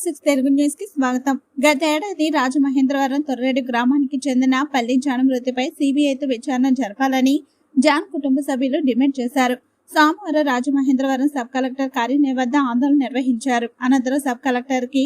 R6 Telugu news కి స్వాగతం. గత ఏడాది రాజమహేంద్రవరం తొర్రేడు గ్రామానికి చెందిన పల్లి జాన్ మృతిపై సిబిఐతో విచారణ జరపాలని జాన్ కుటుంబ సభ్యులు డిమాండ్ చేశారు. సోమవారం రాజమహేంద్రవరం సబ్ కలెక్టర్ కార్యాలయం వద్ద ఆందోళన నిర్వహించారు. అనంతరం సబ్ కలెక్టర్ కి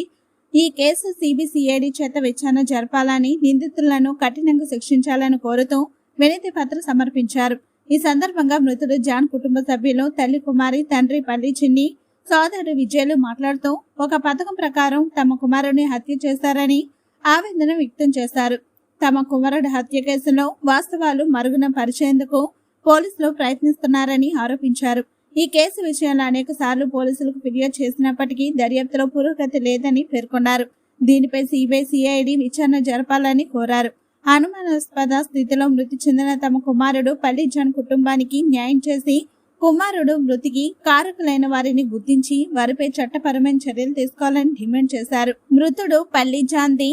ఈ కేసు సిబిసిఐడి చేత విచారణ జరపాలని, నిందితులను కఠినంగా శిక్షించాలని కోరుతూ వినతి పత్రం సమర్పించారు. ఈ సందర్భంగా మృతుడు జాన్ కుటుంబ సభ్యులు తల్లి కుమారి, తండ్రి పల్లి చిన్ని, సోదరుడు విజయలు మాట్లాడుతూ ఒక పథకం ప్రకారం తమ కుమారుడిని హత్య చేశారని ఆవేదన వ్యక్తం చేశారు. తమ కుమారుడి హత్య కేసులో వాస్తవాలు మరుగున పరిచేందుకు పోలీసులు ప్రయత్నిస్తున్నారని ఆరోపించారు. ఈ కేసు విషయంలో అనేక సార్లు పోలీసులకు ఫిర్యాదు చేసినప్పటికీ దర్యాప్తులో పురోగతి లేదని పేర్కొన్నారు. దీనిపై సిబిఐ విచారణ జరపాలని కోరారు. అనుమానాస్పద స్థితిలో మృతి చెందిన తమ కుమారుడు పల్లి జాన్ కుటుంబానికి న్యాయం చేసి కుమారుడు మృతికి కారకులైన వారిని గుర్తించి వారిపై చట్టపరమైన చర్యలు తీసుకోవాలని డిమాండ్ చేశారు. మృతుడు పల్లి జాన్ది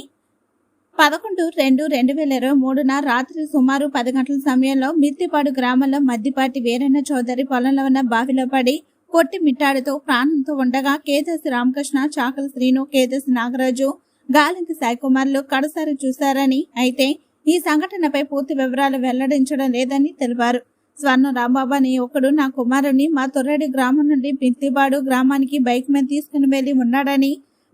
11/2/2023 రాత్రి సుమారు 10 గంటల సమయంలో మిత్తిపాడు గ్రామంలో మద్దిపాటి వీరన్న చౌదరి పొలంలో ఉన్న బావిలో పడి కొట్టి మిట్టాడుతో ప్రాణంతో ఉండగా కేదసి రామకృష్ణ, చాకల శ్రీను, కేదసి నాగరాజు, గాలింతి సాయికుమార్లు కడసారి చూశారని, అయితే ఈ సంఘటనపై పూర్తి వివరాలు వెల్లడించడం లేదని తెలిపారు. స్వర్ణ రాంబాబు అనే ఒకడు నా కుమారుడిని మా తొర్రేడు గ్రామం నుండి మిత్తిపాడు గ్రామానికి బైక్ మీద తీసుకుని వెళ్లి ఉన్నాడని,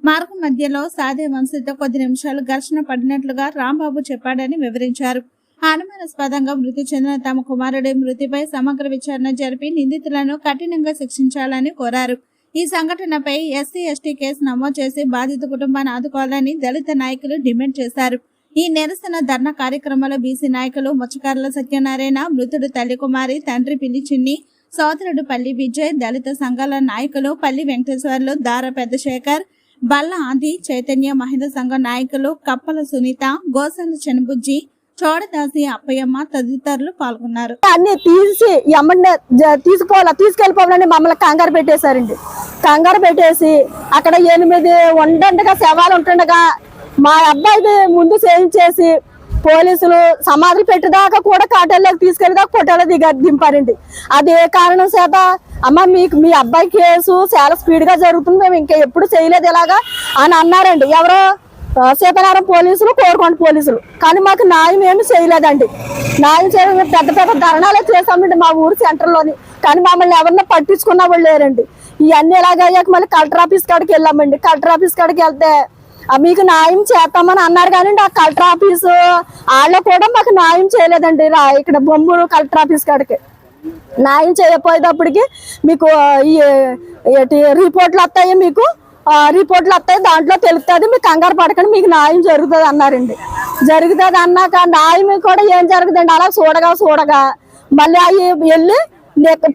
మార్గం మధ్యలో సాదే వంశీతో కొద్ది నిమిషాలు ఘర్షణ పడినట్లుగా రాంబాబు చెప్పాడని వివరించారు. అనుమానాస్పదంగా మృతి చెందిన తమ కుమారుడి మృతిపై సమగ్ర విచారణ జరిపి నిందితులను కఠినంగా శిక్షించాలని కోరారు. ఈ సంఘటనపై ఎస్సీ ఎస్టీ కేసు నమోదు చేసి బాధిత కుటుంబాన్ని ఆదుకోవాలని దళిత నాయకులు డిమాండ్ చేశారు. ఈ నిరసన ధర్నా కార్యక్రమంలో బీసీ నాయకులు ముచ్చకార్ల సత్యనారాయణ, మృతుడు తల్లి కుమారి, తండ్రి పిల్లి చిన్ని, సోదరుడు పల్లి విజయ్, దళిత సంఘాల నాయకులు పల్లి వెంకటేశ్వర్లు, దార పెద్దశేఖర్, బల్ల ఆది, చైతన్య మహిళా సంఘం నాయకులు కప్పల సునీత, గోసాల చెనబుజ్జి, చోడదాసి అప్పయ్యమ్మ తదితరులు పాల్గొన్నారు. అన్ని తీసి తీసుకెళ్లిపోవాలని మమ్మల్ని కంగారు పెట్టేశారండి. కంగారు పెట్టేసి అక్కడ 8 ఉండండగా శవాలు ఉంటుండగా మా అబ్బాయిది ముందు చేయించేసి పోలీసులు సమాధులు పెట్టేదాకా కూడా కాటల్లోకి తీసుకెళ్ళేదాకా కొట్టాలో దింపారండి. అది ఏ కారణం చేత అమ్మ మీకు మీ అబ్బాయి కేసు చాలా స్పీడ్ గా జరుగుతుంది, మేము ఇంకా ఎప్పుడు చేయలేదు ఇలాగా అని అన్నారండి. ఎవరో సీతారాం పోలీసులు, కోరుకొండ పోలీసులు. కానీ మాకు న్యాయం ఏమి చేయలేదండి. న్యాయం చేయలేదు, పెద్ద పెద్ద ధర్నాలే చేసామండి మా ఊరు సెంటర్లోని. కానీ మమ్మల్ని ఎవరిని పట్టించుకున్న వాళ్ళు లేరండి. ఇవన్నీ ఎలాగయ్యాక మళ్ళీ కలెక్టర్ ఆఫీస్ కాడికి వెళ్ళామండి. కలెక్టర్ ఆఫీస్ కాడికి వెళ్తే మీకు న్యాయం చేస్తామని అన్నారు కానీ ఆ కలెక్టర్ ఆఫీసు వాళ్ళు కూడా మాకు న్యాయం చేయలేదండి. ఇక్కడ బొమ్మూరు కలెక్టర్ ఆఫీస్ కాడికి న్యాయం చేయకపోయేటప్పటికి మీకు రిపోర్ట్లు వస్తాయి, మీకు రిపోర్ట్లు వస్తాయి, దాంట్లో తెలుస్తుంది, మీకు కంగారు పడకండి, మీకు న్యాయం జరుగుతుంది అన్నారండి. జరుగుతుంది అన్నాక న్యాయం కూడా ఏం జరుగుతుందండి, అలా చూడగా మళ్ళీ అవి వెళ్ళి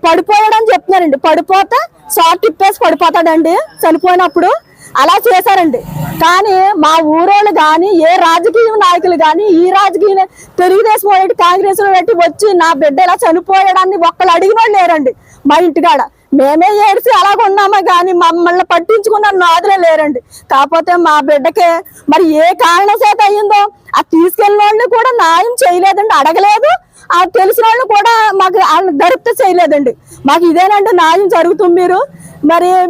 పడిపోయాడని చెప్తున్నారండి. పడిపోతే షార్ట్ తిప్పేసి పడిపోతాడండి చనిపోయినప్పుడు. అలా చేశారండి. కానీ మా ఊరోళ్ళు కానీ ఏ రాజకీయ నాయకులు కానీ ఈ రాజకీయ తెలుగుదేశం పెట్టి కాంగ్రెస్ పెట్టి వచ్చి నా బిడ్డ ఇలా చనిపోయాడని ఒక్కళ్ళు అడిగిన వాళ్ళు లేరండి. మా ఇంటికాడ మేమే ఏడిసి అలాగున్నామా కానీ మమ్మల్ని పట్టించుకున్న నాదులే లేరండి. కాకపోతే మా బిడ్డకే మరి ఏ కారణం చేత అయ్యిందో ఆ తీసుకెళ్ళిన వాళ్ళు కూడా న్యాయం చేయలేదండి, అడగలేదు. ఆ తెలిసిన వాళ్ళు కూడా మాకు దరిప్త చేయలేదండి. మాకు ఇదేనండి న్యాయం జరుగుతుంది.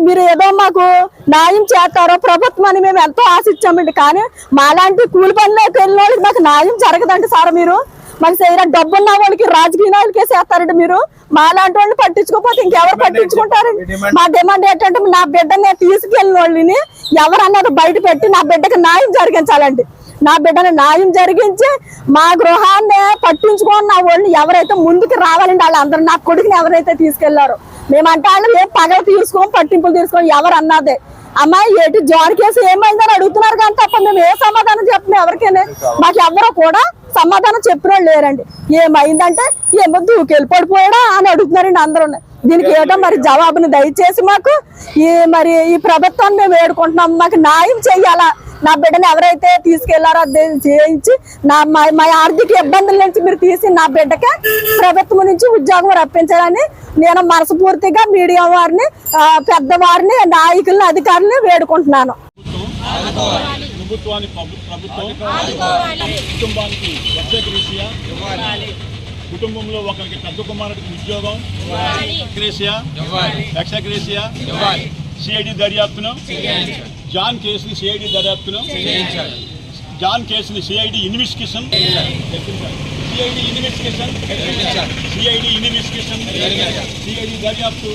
మీరు ఏదో మాకు న్యాయం చేస్తారో ప్రభుత్వం అని మేము ఎంతో ఆశించామండి. కానీ మాలాంటి కూలి పనిలోకి వెళ్ళిన వాళ్ళకి మాకు న్యాయం జరగదండి. సార్ మీరు మాకు చేయరా, డబ్బున్న వాళ్ళకి రాజకీయ నాయకులకే చేస్తారండి. మీరు మాలాంటి వాళ్ళని పట్టించుకోకపోతే ఇంకెవరు పట్టించుకుంటారండి? మా డిమాండ్ ఏంటంటే నా బిడ్డని తీసుకెళ్ళిన వాళ్ళని ఎవరన్నారు బయట పెట్టి నా బిడ్డకి న్యాయం జరిగించాలండి. నా బిడ్డని న్యాయం జరిగించి మా గృహాన్ని పట్టించుకున్న వాళ్ళని ఎవరైతే ముందుకు రావాలండి, వాళ్ళందరూ నా కొడుకుని ఎవరైతే తీసుకెళ్లారో మేమంటే వాళ్ళు ఏం పగలు తీసుకోం, పట్టింపులు తీసుకోం. ఎవరు అన్నదే అమ్మాయి ఏటి జాన్ కేసు ఏమైందని అడుగుతున్నారు కానీ తప్ప మేము ఏ సమాధానం చెప్తున్నాం ఎవరికైనా మాకు ఎవరో కూడా సమాధానం చెప్పిన వాళ్ళు లేరండి. ఏమైందంటే ఏమో దూకెళ్ళి పడిపోయాడా అని అడుగుతున్నారండి అందరూ. దీనికి ఏటో మరి జవాబుని దయచేసి మాకు ఈ ప్రభుత్వాన్ని మేము వేడుకుంటున్నాం. మాకు న్యాయం చెయ్యాలా, నా బిడ్డని ఎవరైతే తీసుకెళ్లారో అది చేయించి మా ఆర్థిక ఇబ్బందుల నుంచి మీరు తీసి నా బిడ్డకి ప్రభుత్వం నుంచి ఉద్యోగం రప్పించాలని నేను మనస్ఫూర్తిగా మీడియా వారిని, పెద్దవారిని, నాయకుల్ని, అధికారులని వేడుకుంటున్నాను. కుటుంబంలో ఒకరికి పెద్ద కుమారుడికి ఉద్యోగం, సిఐడి దర్యాప్తును జాన్ కేసుని సిఐడి దర్యాప్తును జాన్ కేసుని సిఐడి ఇన్వెస్టిగేషన్ సిఐడి దర్యాప్తు